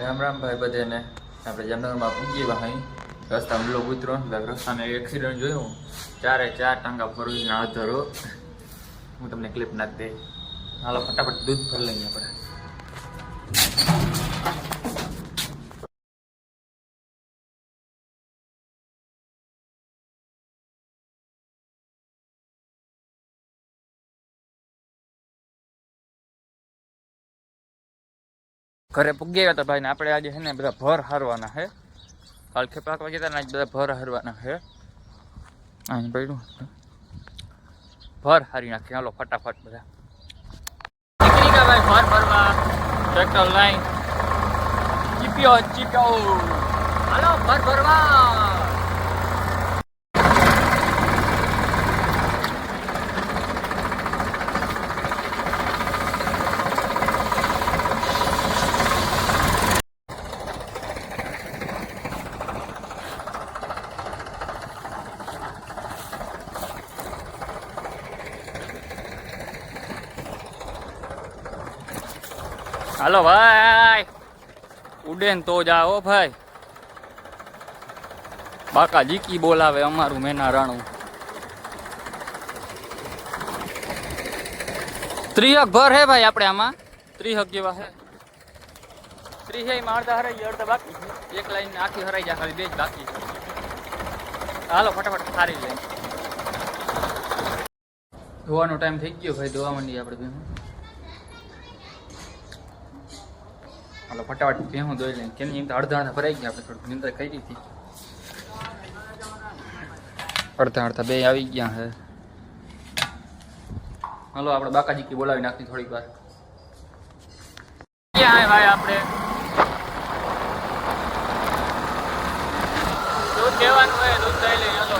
રામ રામ ભાઈ બધાને. આપણે જામનગરમાં પૂગી ભાઈ રસ્તામાં બ્લોક ઉતરો રસ્તાને એક્સિડન્ટ જોયું. ચારે ચાર ટાંગા ફરવીને આધરો. હું તમને ક્લિપ નાખી દઈ. હાલો ફટાફટ દૂધ ભરી લઈએ આપણે. ઘરે પૂગી ગયા હતા ભાઈ ને આપણે આજે છે ને બધા ભર હારવાના છે. કાલ ખેપા વાગ્યા હતા ને આજ બધા ભર હારવાના છે. અહીં પડ્યું ભર હારી નાખી. હાલો ફટાફટ બધા નીકળી ગયા ભાઈ ભર ભરવા. ટ્રેક્ટર લાઈન ચીપ્યો હાલો ભર ભરવા. હાલો ભાઈ ઉડે ને તો જાઓ ભાઈ. બાકા જીકી બોલાવે અમારું મેના રાણું. ત્રિહક ભર હે ભાઈ આપણે આમાં. ત્રિહક જેવા હે. ત્રિહકમાં અડધા હરાઈ ગયા અડધા બાકી છે. એક લાઈન આખી હરાઈ જાય ખાલી બે જ બાકી છે. હાલો ફટાફટ સારી લઈને ધોવાનો ટાઈમ થઈ ગયો ભાઈ. ધોવા માંડીએ આપણે બે. હાલો ફટાફટ ભેહું દોઈ લઈને. કેમ એમ તો અડધા ભરાઈ ગયા. આપણે થોડું નિંદર કરી હતી. અડધા બે આવી ગયા હે. હાલો આપણે બાકાજી કી બોલાવી નાખી થોડીક વાર. ક્યાં હે ભાઈ આપણે દૂધ દેવાનું હોય દૂધ દઈ લઈએ. હાલો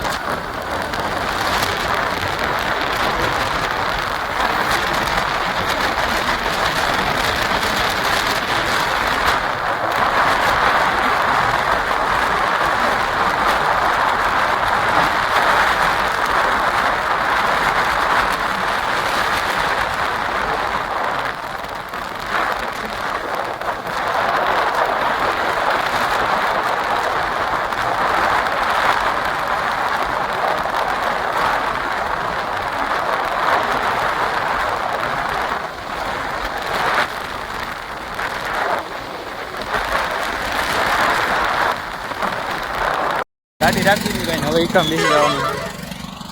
ગાડી રાખી દીધી ભાઈ. હવે એકમ બેસી જવાનું.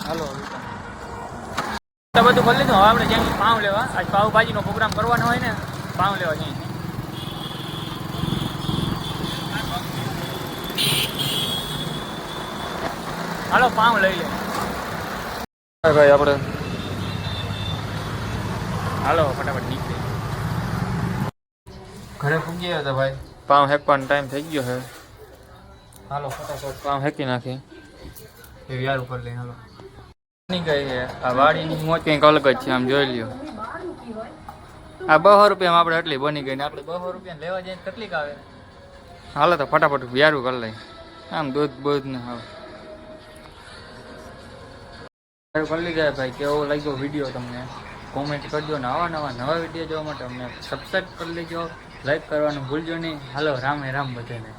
હાલો બધું કરી લીધું. હવે આપણે જ્યાંથી પાઉં લેવા. આજ પાવભાજીનો પ્રોગ્રામ કરવાનો હોય ને પાઉં લેવા જ્યાંથી. હાલો પાઉં લઈ લે ભાઈ આપણે. હાલો ફટાફટ નીકળી. ઘરે પૂગી ગયા હતા ભાઈ. પાઉં હેકવાનો ટાઈમ થઈ ગયો છે. હાલો ફટાફટ કામ હેકી નાખી. એ યાર ઉપર લઈ. હાલો નહીં કઈ છે આ વાડીની મોજ કંઈક અલગ જ છે. આમ જોઈ લ્યો. આ 200 રૂપિયામાં આપણે એટલી બની ગઈ ને આપણે 200 રૂપિયા લેવા જઈને તકલીફ આવે. હાલો તો ફટાફટ વ્યારું કરી લઈ. આમ દૂધ બૂધ ને હવે કરી લીધા ભાઈ. કેવો લાગ્યો વિડીયો તમને કોમેન્ટ કરજો ને આવા નવા વિડીયો જોવા માટે અમને સબસ્ક્રાઈબ કરી લેજો. લાઈક કરવાનું ભૂલજો નહીં. હાલો રામે રામ બધાને.